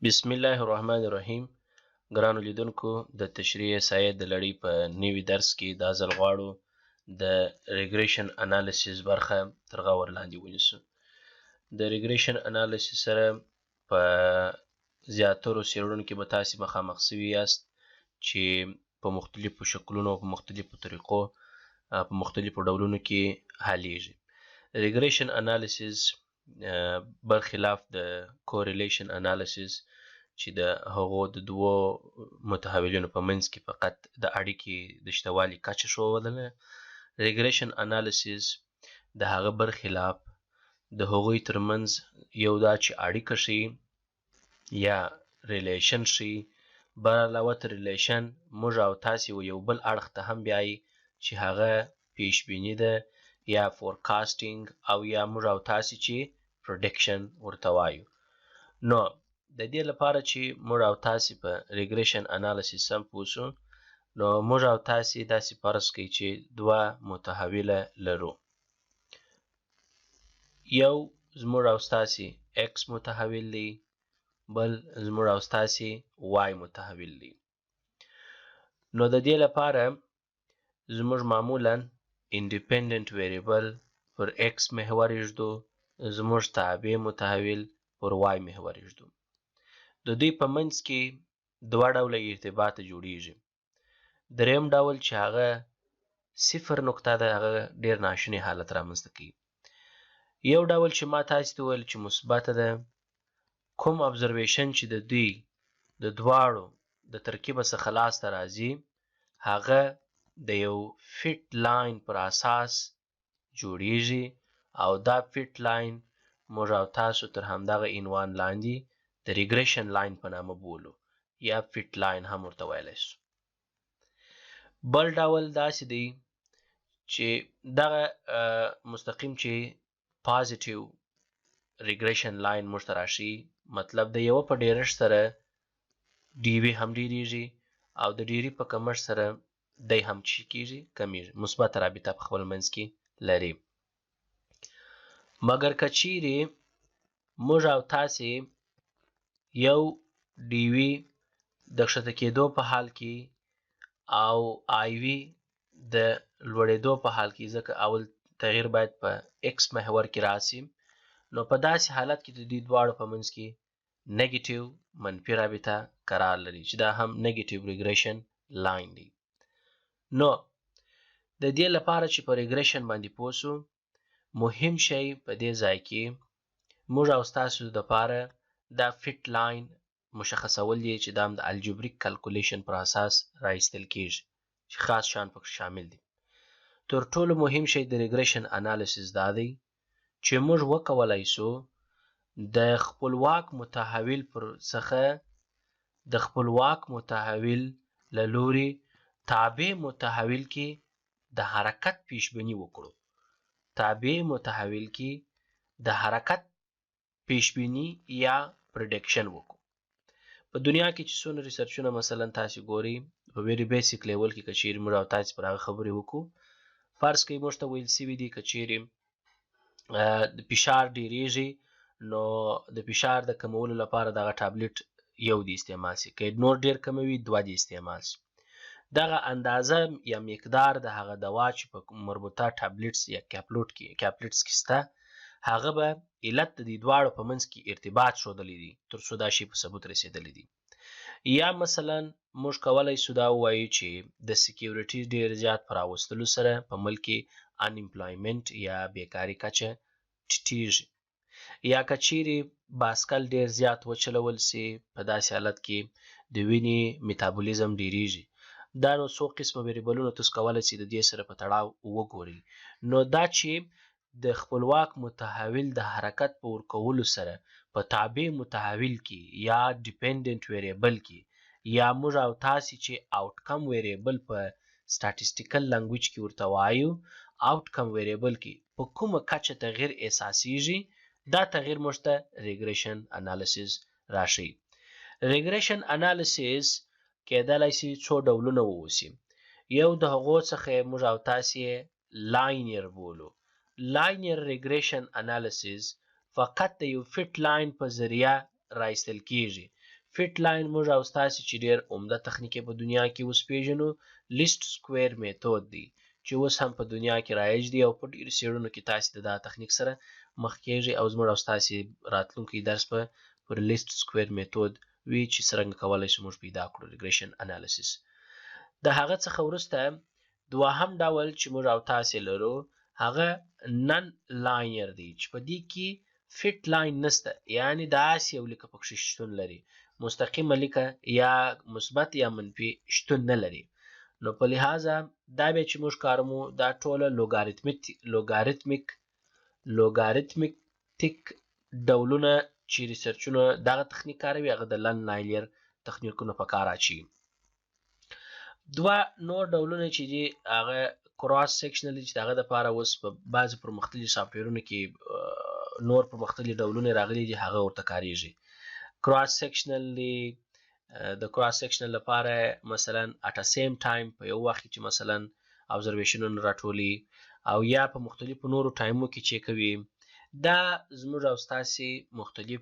بسم الله الرحمن الرحیم. ګرانو لیدونکو، د تشریح سایه د لړۍ په نوي درس کې دا ځل غواړو د ریګریشن انالیسیس برخه تر غور لاندې ونیسو. د ریګریشن انالیسیس سره په زیاترو څېړنو کې به تاسې مخامخ سوي یاست چې په مختلفو شکلونو او په مختلفو طریقو په مختلفو ډولونو کې حلیږي. ریګریشن انالیسیس برخلاف د کوریلیشن انالیسیس چې د هغو د دوو متحولینو په منځ کې فقط د اړیکې د شتوالي کچه ښودله، ریګریشن انالیسیس د هغه برخلاف د هغوی ترمنځ یو دا چې اړیکه ښیي یا ریلیشن ښیي. بر علاوه تر ریلیشن موږ او تاسې یو بل اړخ ته هم بیایي چې هغه پیشبیني ده یا فورکاسټینګ او یا موږ او تاسې چې پرډکشن ورته وایو. نو د دې لپاره چې موږ او تاسې په ریګریشن انالیسیس سم پوه شو، نو موږ او تاسې داسې فرض کړئ چې دوه متحوله لرو. یو زموږ او ستاسې ایکس متحول دی، بل زموږ او ستاسې وای متحول دی. نو د دې لپاره زموږ معمولا انډیپندنت ویریبل پر ایکس محور ایږدو، زموږ تابع متحول پر وای محور ایږدو. د دوی په منځ کې دوه ډوله ارتباط جوړیږي. دریم ډول چې هغه صفر نقطه ده، هغه ډیر ناشونی حالت رامنځته کوي. یو ډول چې ما تاسې ته وویل چې مثبته ده، کوم ابزرویشن چې د دوی د دواړو د ترکیبه څخه لاسته راځي هغه د یو فټ لاین پر اساس جوړیږي، او دا فټ لاین موږ او تاسو تر همدغه عنوان لاندې د ریګریشن لاین په نامه بولو، یا فټ لاین هم ورته ویلی شو. بل ډول داسې دی چې دغه مستقیم چې پازیټیو ریګریشن لاین موږ ته راشي، مطلب د یوه په ډیرښت سره ډیوي هم ډیریږي او د ډیري په کمښت سره دی هم چې کیږي کمیږي، مثبته رابطه په خپل منځ کې لري. مګر که چیرې موږ او تاسې یو ډیوي د ښکته کېدو په حال کې او آیوي د لوړېدو په حال کې، ځکه اول تغییر باید په ایکس محور کې راسي، نو په داسې حالت کې د دې دواړو په منځ کې نیګیټیو منفي رابطه قرار لري، چې دا هم نیګیټیو ریګریشن لاین دی. نو د دې لپاره چې په ریګریشن باندې پوه شو، مهم شی په دې ځای کې موږ او ستاسو دپاره دا فټ لاین مشخصول دی چې دا هم د الجبریک کلکولیشن پر اساس راایستل کیږي، چې خاص شیان پکې شامل دي. تر ټولو مهم شی د ریګریشن انالیسیس دا دی چې موږ وکولای شو د خپلواک متحول پر څخه د خپلواک متحول له لوري تابع متحول کې د حرکت پیشبیني وکړو. تابع متحول کې د حرکت پیشبیني یا پرډکشن وکړو. په دنیا کې چې څونه ریسرچونه مثلا تاسې ګورئ په ویری بیسیک لیول کې، که چیرې موږ او تاسې پر هغه خبرې وکړو، فرض کوئ موږ ته ویل سوي دي که چیرې د فشار ډیریږي، نو د فشار د کمولو لپاره دغه ټابلیټ یو دی استعمال شي، که نور ډیر کموي دوه دی استعمال شي. دغه اندازه یا مقدار د هغه دوا چې په مربوطه ټابلیټس یا کیپلیټس کې شته، هغه به علت د دې دواړو په منځ کې ارتباط ښودلی دی تر څو دا شی په ثبوت رسېدلی دی. یا مثلا موږ کولی شو دا ووایو چې د سکیورټي ډیر زیات په راوستلو سره په ملک کې انامپلایمنټ یا بیکاري کچه ټیټیږي، یا که چیرې باسکل ډیر زیات وچلول سي، په داسې حالت کې د وینې میتابولیزم ډیریږي. دا نو څو قسمه ویریبلونه تاسو کولی شئ د دې سره په تړاو وګورئ. نو دا چې د خپلواک متحول د حرکت په ورکولو سره په تابع متحول کې یا ډیپندنت ویریبل کې، یا موږ او تاسې چې آوټکم ویریبل په سټاټیسټیکل لنګویج کې ورته وایو، آوټکم ویریبل کې په کومه کچه تغییر احساسیږي، دا تغییر موږ ته ریګریشن انالیسیس راښیي. ریګریشن انالیسیس کیدلی شي څو ډولونه واوسي. یو د هغو څخه موږ او تاسې لاینیر بولو. لاینیر ریګریشن انالیسیس فقط د یو فټ لاین په ذریعه راایستل کیږي، فټ لاین موږ او ستاسې چې ډېر عمده تخنیک په دنیا کې اوس پیژنو لیست سکویر میتود دی چې اوس هم په دنیا کې رایج دی او په ډېرو څېړنو کې تاسې د دا تخنیک سره مخ کیږئ او زموږ او ستاسې راتلونکی درس به پر لیست سکویر میتود وي چې څرنګه کولی شو موږ پیدا کړو ریګریشن انالیسیس. د هغه څخه وروسته دوهم ډول چې موږ او تاسې لرو هغه نن لاینر دی چې په دې کې فټ لاین نشته، یعنی داسې یو لیکه پکښې شتون لري، مستقیمه لیکه یا مثبت یا منفي شتون نه لري. نو په لحاظه دا بیا چې موږ کاروو دا ټوله لوګاریتمیک ډولونه چې ریسرچونه دغه تخنیک کاروي هغه د لن لاینر تخنیکونه په کار اچوي. دوه نور ډولونه چې دي هغه کراس سیکشنل چې دغه دپاره اوس په بعضې پرمختللي سافټویرونو کې نور پرمختللي ډولونه راغلي دي هغه ورته کاریږي. کراس سیکشنل دی د کراس سیکشنل لپاره مثلا اټ سیم ټایم په یو وخت کې چې مثلا ابزرویشنونه راټولي او یا په مختلفو نورو ټایمو کې چې کوي، دا زموږ او ستاسې مختلف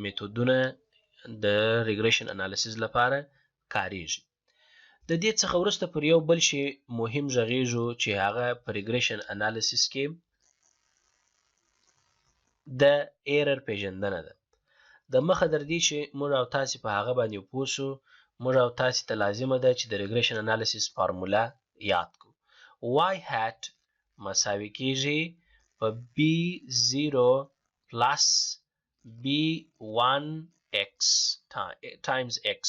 میتودونه د ریګریشن انالیسیس لپاره کاریږي. د دې څخه وروسته پر یو بل شی مهم غږیږو چې هغه په ریګریشن انالیسیس کې د ایرر پیژندنه ده. د مخه در دې چې موږ او تاسې په هغه باندې پوه شو، موږ او تاسې ته لازمه ده چې د ریګریشن انالیسیس فارموله یاد کړو. y hat مساوي کیږي په b0 پلس b1x times x.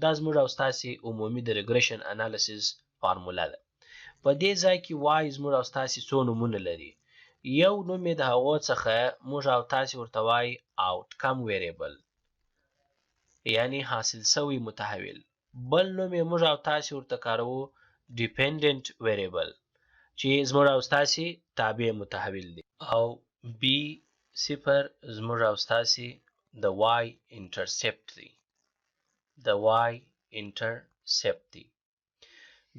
دا زموږ او ستاسې عمومي د ریګریشن انالیسیس فارموله ده. په دې ځای کې y زموږ او ستاسې څو نومونه لري. یو نوم یې د هغو څخه موږ او تاسې ورته وایي outcome variable یعنی حاصل سوی متحول. بل نوم یې موږ او تاسې ورته کاروو dependent variable چې زموږ او ستاسې تابع متحول دی. او b0 زموږ او ستاسې د y intercept دی.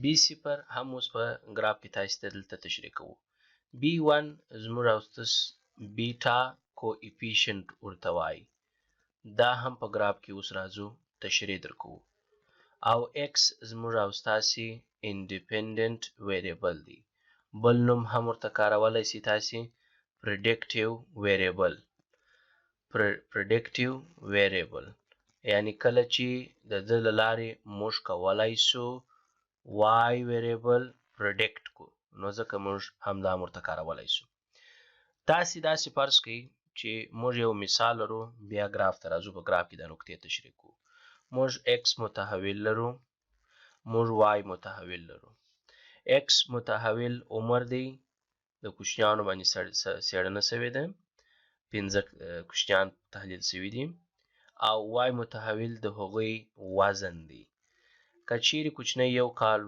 b0 هم اوس په ګراف کې تاسې ته دلته تشریح کوو. b1 زموږ او ستاسې بیټا کوافیشنټ ورته وایي، دا هم په ګراف کې اوس راځو تشریح درکوو. او x زموږ او ستاسې independent variable دی. بل نوم هم ورته کارولی سي تاسې predictive variable یعنی کله چې د ده له لارې موږ کولی سو y variable predict کو نو ځکه موږ همدا ورته کارولی سو. تاسې داسې فرض کړئ چې موږ یو مثال لرو، بیا ګراف ته راځو، په ګراف کې دا نقطې تشریح کوو. موږ x متحول لرو، موږ y متحول لرو. x متحول عمر دی، د کوچنیانو باندې څېړنه سوې ده، 15 کوچنیان تحلیل سوي دي. او y متحول د هغوی وزن دی. که چیرې کوچنی 1 کال،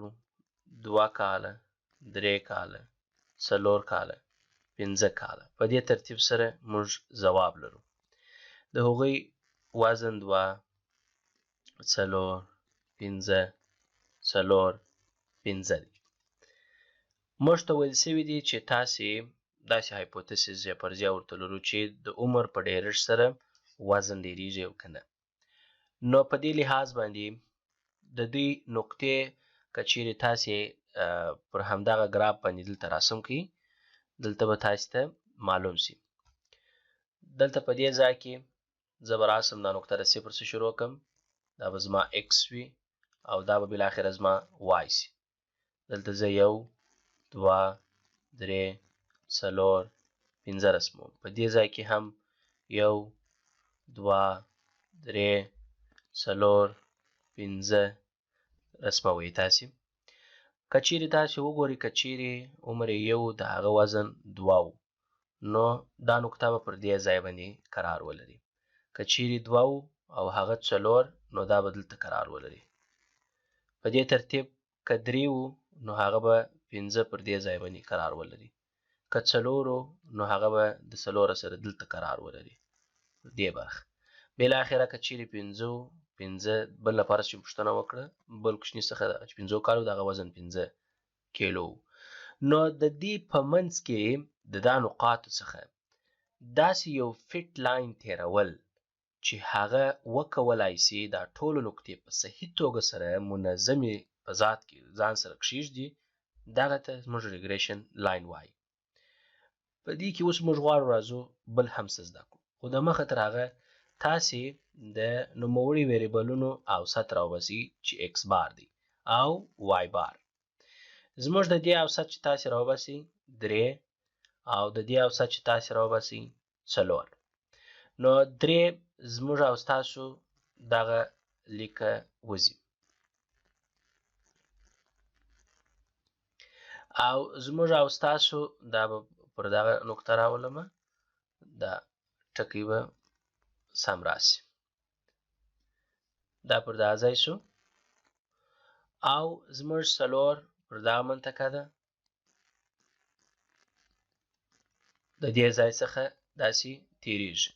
2 کاله، 3 کاله، 4 کاله، 15 کاله، په دې ترتیب سره موږ ځواب لرو. د هغوی وزن 2، 4، 15، 4، 15 دی. موږ ته ویل سوي دي چې تاسې داسې هایپوتیسیس یا فرضیه ورته لرو چې د عمر په ډېرښت سره وزن ډېرېږي او که نه. نو په دې لحاظ باندې د دوی نقطې که چیرې تاسې پر همدغه ګراف باندې دلته رسم کړئ، دلته به تاسې ته معلوم سي. دلته په دې ځای کې زه به راسم دا نقطه د 0 څخه شروع کړم، دا به زما x وي او دا به بالاخره زما y سي. دلته زه 1، 2، 3، 4، 15 رسموم. په دې ځای کې هم 1، 2، 3، 4، 15 رسموئ تاسې. که چیرې تاسې وګورئ، که چیرې عمر یې 1 د هغه وزن 2 و، نو دا نقطه به پر دې ځای باندې قرار ولري. که چیرې 2 او هغه 4 نو دا به دلته قرار ولري. په دې ترتیب که 3 و نو هغه به 15 پر دې ځای باندې قرار ولري. که 4 و نو هغه به د 4 سره دلته قرار ولري دې برخه. بالاخره که چیرې 15 بل لپاره چې پوښتنه وکړه، بل کوچني څخه چې 15 کالو دغه وزن 15 کیلو. نو د دې په منځ کې د دا نقاطو څخه داسې یو فټ لاین تیرول چې هغه وکولای سي دا ټولو نقطې په صحیح توګه سره منظمې په ذات کې ځان سره کښیږدي دغه ته زموږ ریګریشن لاین وایي. په دې کې اوس موږ غواړو راځو بل هم څه زده کړو، خو د مخه تر هغه تاسې د نوموړي ویریبلونو اوسط راوباسئ چې x بار دی او y بار. زموږ د دې اوسط چې تاسې راوباسئ 3 او د دې اوسط چې تاسې راوباسئ 4. نو 3 زموږ او ستاسو دغه لیکه وځي او زموږ او ستاسو دا به پر دغه نقطه راولمه، دا ټکی به سم راسي، دا پر دغه ځای شو او زموږ 4 پر دغه منطقه ده، د دې ځای څخه داسې تیریږي.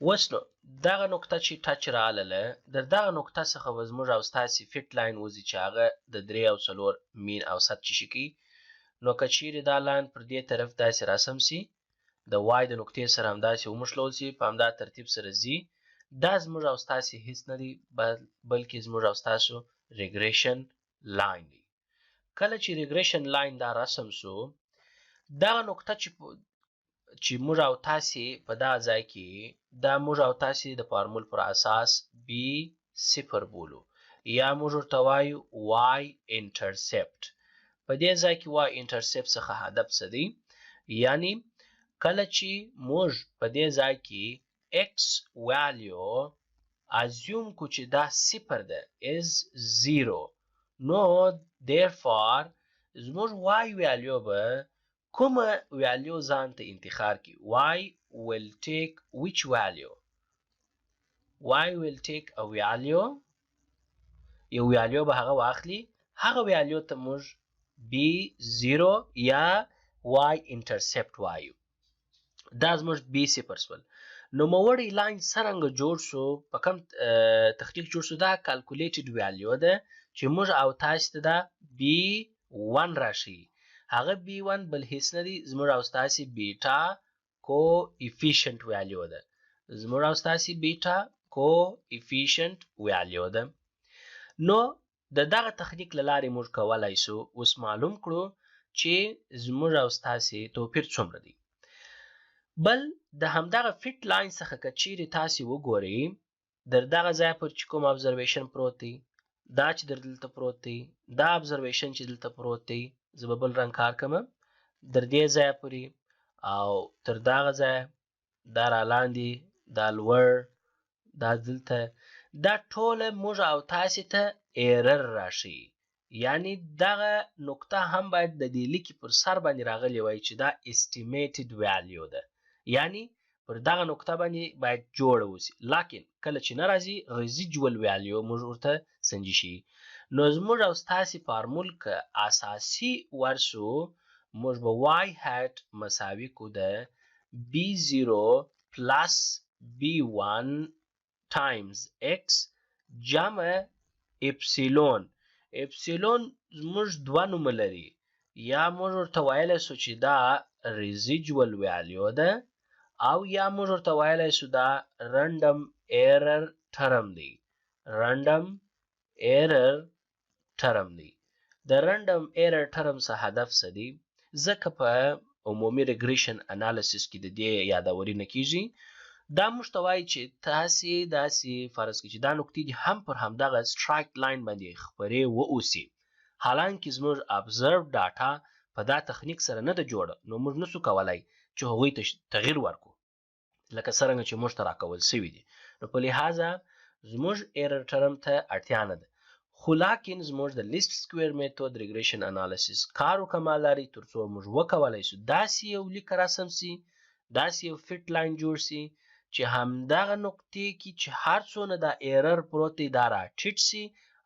اوس نو دغه نقطه چې ټچ راغله، د دغه نقطه څخه به زموږ او ستاسې فټ لاین وځي چې هغه د 3 او 4 مین اوسط چې شي کوي. نو که چیرې دا لاین پر دې طرف داسې راسم سي، د وای د نقطې سره همداسې وموښلول سي، په همدا ترتیب سره ځي، دا زموږ او ستاسې هیڅ نه دی بلکې زموږ او ستاسو ریګریشن لاین دی. کله چې ریګریشن لاین دا رسم سو، دغه نقطه چې موږ او تاسې په دا ځای کې دا موږ او تاسې د فارمول پر اساس B0 بولو یا موږ ورته وایو y انټرسپټ. په دې ځای کې y انټرسپټ څخه هدف څه دی؟ یعنی کله چې موږ په دې ځای کې x value ازیوم کو چې دا 0 ده is 0، نو therefore زموږ y value به کومه ویلیو ځان ته انتخاب کی. y will take which value؟ y will take a value، یو ویلیو به هغه واخلي، هغه ویلیو ته موږ B0 یا y انټرسپټ وایو. دا زموږ B0 سول. نوموړی لاین څرنګه جوړ شو، په کوم تخنیک جوړ شو؟ دا کالکولیټډ ویلیو ده چې موږ او تاسو ته دا B1 راشي. هغه B1 بل هیڅ نه دی، زموږ او ستاسې بیټا کو افیشنت ویلیو ده، زموږ او ستاسې بیټا کو افیشنت ویلیو ده. نو د دغه تخنیک له لارې موږ کولی شو اوس معلوم کړو چې زموږ او ستاسې توپیر څومره دی. بل د همدغه فټ لاین څخه که چیرې تاسې وګورئ، در دغه ځای پر چې کوم ابزرویشن پروت دی، دا چې در دلته پروت دی، دا ابزرویشن چې دلته پروت دی، زه به بل رنګ کار کوم، در دې ځای پورې او تر دغه ځای، دا را لاندې، دا لوړ، دا دلته، دا ټوله موږ او تاسې ته ایرر راشي. یعنی دغه نقطه هم باید د دې لیکې پر سر باندې راغلی وای چې دا استیمیټډ ویلیو ده، یعنی پر دغه نقطه باندې باید جوړه وسی، لکن کله چې نه راځي ریزیجوال ویلیو موږ ورته سنجي شي. نو زموږ او ستاسې فارمول که اساسي ورسو، موږ به y hat مساوي کو ده B0 plus B1 times x جمع اپسیلون. اپسیلون زموږ دوه نومه لري، یا موږ ورته ویلی سو چې دا ریزیجوال ویلیو ده او یا موږ ورته ویلی سو دا رنډم ایرر ټرم دی. رنډم ایرر ټرم دی. د رنډم ایرر ټرم څخه هدف څه دی؟ ځکه په عمومي ریګریشن انالیسیس کې د دې یادوري نه کیږي. دا موږ ته وایي چې تاسې داسې فرض کړئ چې دا نقطې دې هم پر همدغه سټرایک لاین باندې خپرې واوسي، حالانکه زموږ ابزرو ډاټا په دا تخنیک سره نه ده جوړه، نو موږ نسو کولی چې هغوی ته تغییر ورکړو لکه څرنګه چې موږ ته راکول سوي دي. نو په لحاظه زموږ ایرر ټرم ته اړتیا نه ده، خو لاکن زموږ د لیست سکویر میتود ریګریشن انالیسیس کار وکمال لري تر څو موږ وکولی سو داسې یو لیک رسم سي، داسې یو فټ لاین جوړ سي چې همدغه نقطې کې چې هر څونه دا ایرر پروت دی دا راټیټ سي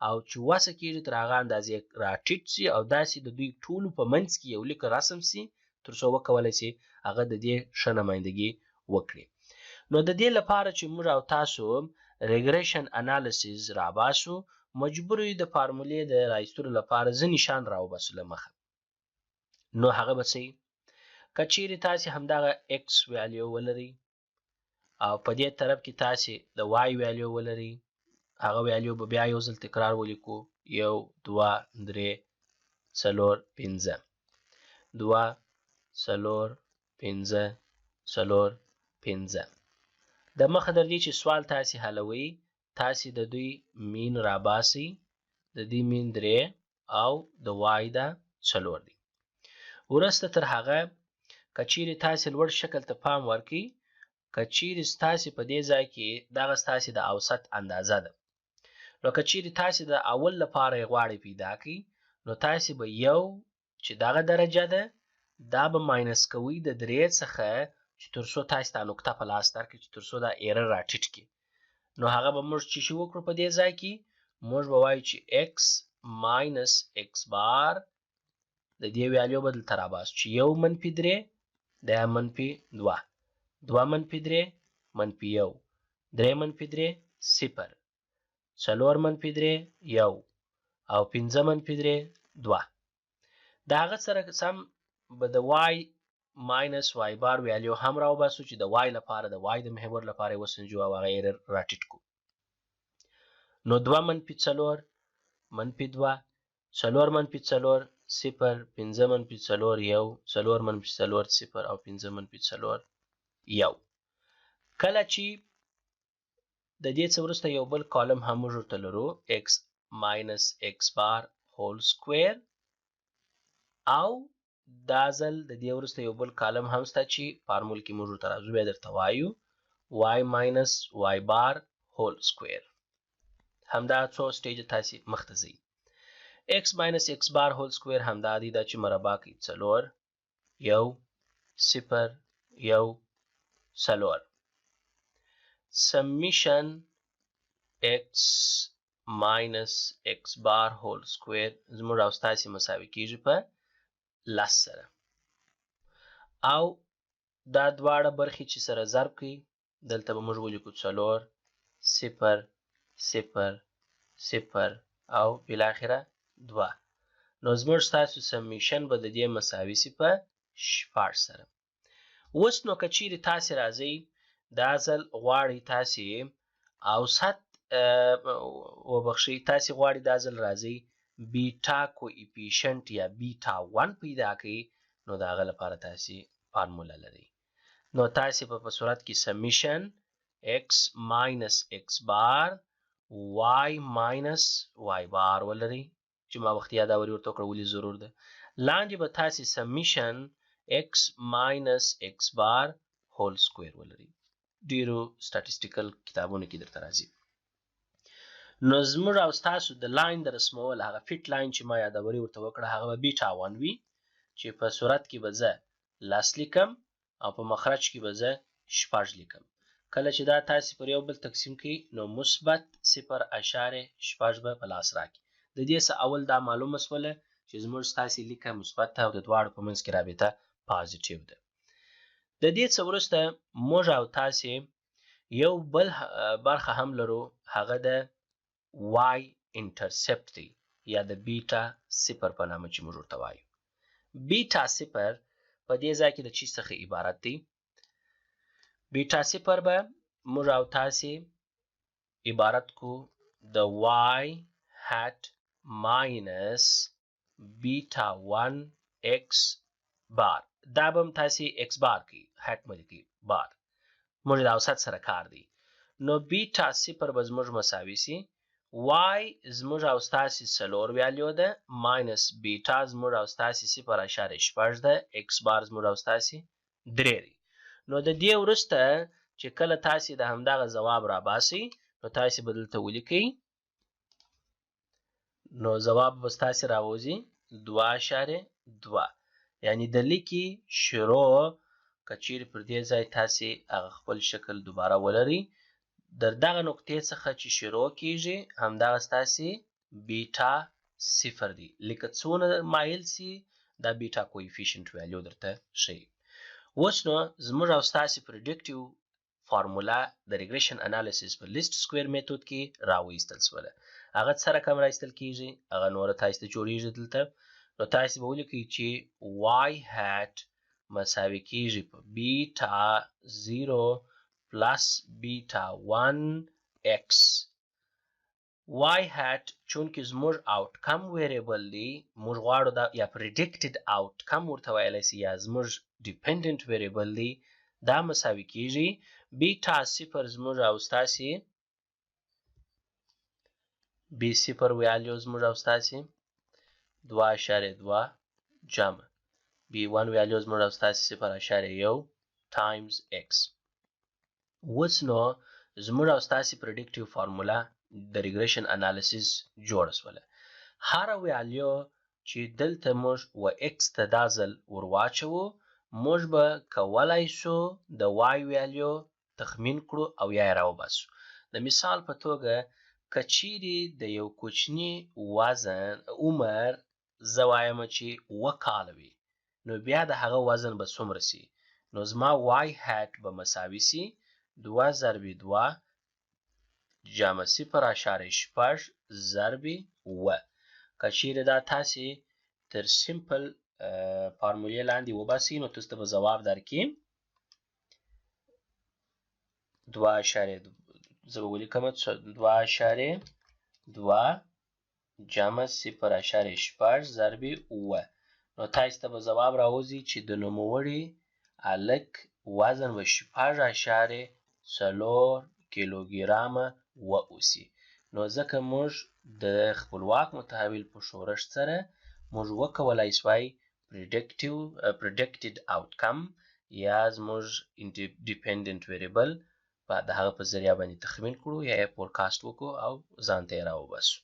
او چې وسه کېږي تر هغه اندازې راټیټ سي او داسې د دوی ټولو په منځ کې یو لیک رسم سي تر څو وکولی سي هغه د دې ښه نمایندګي وکړي. نو د دې لپاره چې موږ او تاسو ریګریشن انالیسیس راباسو، مجبور یو د فارمولې د رایستلو لپاره زه نشان راوباسو له مخه. نو هغه به څه که چیرې تاسې همدغه x ویلیو ولرئ او په دې طرف کې تاسې د y ویلیو ولرئ هغه ویلیو به بیا یو ځل تکرار ولیکو 1 2 3 4 5 2 4 5 4 5 د مخه در دې چې سوال تاسې حلوئ تاسې د دوی مین راباسئ د دې مین 3 او د y دا 4 دی وروسته تر هغه که چیرې تاسې لوړ شکل ته پام ورکړئ که چیرې ستاسې په دې ځای کې دغه ستاسې د اوسط اندازه ده نو که چیرې تاسې د اول لپاره یې غواړئ پیدا کړئ نو تاسې به یو چې دغه درجه ده دا به ماینس کوئ د 3 څخه چې تر څو تاسې ته نقطه په لاس درکړي چې تر څو دا ایرر راټیټ کړي نو هغه به موږ چې شي وکړو په دې ځای کې موږ به وایو چې x ماینس x بار د دې ویلیو به دلته راباسو چې 1 منفي 3 دا منفي 2 2 منفي 3 منفي 1 3 منفي 3 0 4 منفي 3 1 او 5 منفي 3 2 د هغه سره سم به د y ماینس y بار ویلیو هم راوباسو چې د y لپاره د y د محور لپاره وسنجو او هغه ایرر راټیټ کو نو 2 منفي 4 منفي 2 4 منفي 4 0 5 منفي 4 1 4 منفي 4 0 او 5 منفي 4 1 کله چې د دې څه وروسته یو بل کالم هم موږ ورته لرو x ماینس x بار هول سکویر او دا ځل د دې وروسته یو بل کالم هم شته چې فارمول کې موږ ورته راځو بیا درته وایو y ماینس y بار هول سکویر همدا څو سټیجه تاسې مخته ځئ x ماینس x بار هول سکویر همدا دی دا چې مربع کړئ 4 1 0 1 4 summation x minus x bar whole square زموږ او ستاسې مساوي کیږي په 10 سره او دا دواړه برخې چې سره ضرب کړي دلته به موږ ولیکو 4 0 0 0 او بالاخره 2 نو زموږ ستاسو سمیشن به د دې مساوي سي په 14 سره اوس نو که چیرې تاسې راځئ دا ځل غواړئ تاسې اوسط وبخښئ تاسې غواړئ دا ځل راځئ بیټا کوئفیشنټ یا بیټا 1 پیدا کړئ نو د هغه لپاره تاسې فارموله لرئ نو تاسې په صورت کې سمیشن x ماینس x بار y ماینس y بار ولرئ چې ما وخت یاداوري ورته وکړه ولې ضرور ده لاندې به تاسې سمیشن x ماینس x بار هول سکویر ولرئ ډیرو سټاټیسټیکل کتابونو کې درته راځي نو زموږ او ستاسو د لاین د رسمول هغه فټ لاین چې ما یاداوري ورته وکړه هغه به بیټا 1 وي چې په صورت کې به زه 10 لیکم او په مخرج کې به زه 14 لیکم کله چې دا تاسې پر یو بل تقسیم کړئ نو مثبت 0.14 به په لاس راکړي د دې څخه اول دا معلومه شوله چې زموږ ستاسې لیکه مثبت ده او د دواړو په منځ کې رابطه پازیټیو ده د دې څخه وروسته موږ او تاسې یو بل برخه هم لرو هغه د y انټرسپټ دی یا د بیټا 0 په نامه چې موږ ورته وایو بیټا 0 په دې ځای کې د چی څخه عبارت دی بیټا 0 به موږ او تاسې عبارت کو د y hat minus beta 1 x بار دا به هم تاسې x بار کی hat ملي کی بار موږ د اوسط سره کار دی نو بیټا 0 به زموږ مساوي سي y زموږ او ستاسې 4 ویلیو ده ماینس بیټا زموږ او ستاسې 0.14 ده x بار زموږ او ستاسې 3 دی نو د دې وروسته چې کله تاسې د همدغه ځواب راباسئ نو تاسې به دلته ولیکئ نو ځواب به ستاسې راوځي 2.2 یعنی د لیکي شروع که چیرې پر دې ځای تاسې هغه خپل شکل دوباره ولرئ در دغه نقطې څخه چې شروع کیږي همدغه ستاسې بیټا 0 دی لکه څونه مایل سي دا بیټا کوئفیشنټ ویلیو درته ښیي اوس نو زموږ او ستاسې پریډکټیو فارمولا د ریګریشن انالیسیس په لیست سکویر میتود کې راوایستل شوله هغه څه رقم راایستل کیږي هغه نوره تاسې ته جوړیږي دلته نو تاسې به ولیکئ چې y hat مساوي کیږي په بیټا 0 plus beta 1x. y hat چونکې زموږ outcome variable دی موږ غواړو دا یا predicted outcome ورته ویلی سي یا زموږ dependent variable دی دا مساوي کیږي بیټا صفر زموږ او ستاسې بی صفر ویالیو زموږ او ستاسې 2.2 جمع b1 ویالیو زموږ او ستاسې 0.1 times x. اوس نو زموږ او ستاسې predictive formula د regression analysis جوړه سوله هره ویالیو چې دلته موږ و x ته دا ځل ور واچوو موږ به کولای سو د y ویالیو تخمین کړو او یا یې راوباسو د مثال په توګه که چیرې د یو کوچني وزن عمر زه وایم چې 7 کاله وي نو بیا د هغه وزن به څومره سي نو زما y hat به مساوي سي 2 ضربې 2 جمع 0.6 ضربې و که چیرې دا تاسې تر سیمپل فارمولې لاندې وباسئ نو تاسو ته به ځواب درکړي 2.2 زه به ولیکم 2.2 جمع 0.6 ضربې و نو تاسو ته به ځواب راوځي چې د نوموړي هلک وزن به 6.4 کیلوګرامه واوسي نو ځکه موږ د خپلواک متحول په شورښت سره موږ وکولای سوای predicted outcome یا زموږ dependent variable په د هغه په ذریعه باندې تخمین کړو یا یې فورکاست وکړو او ځان ته یې راوباسو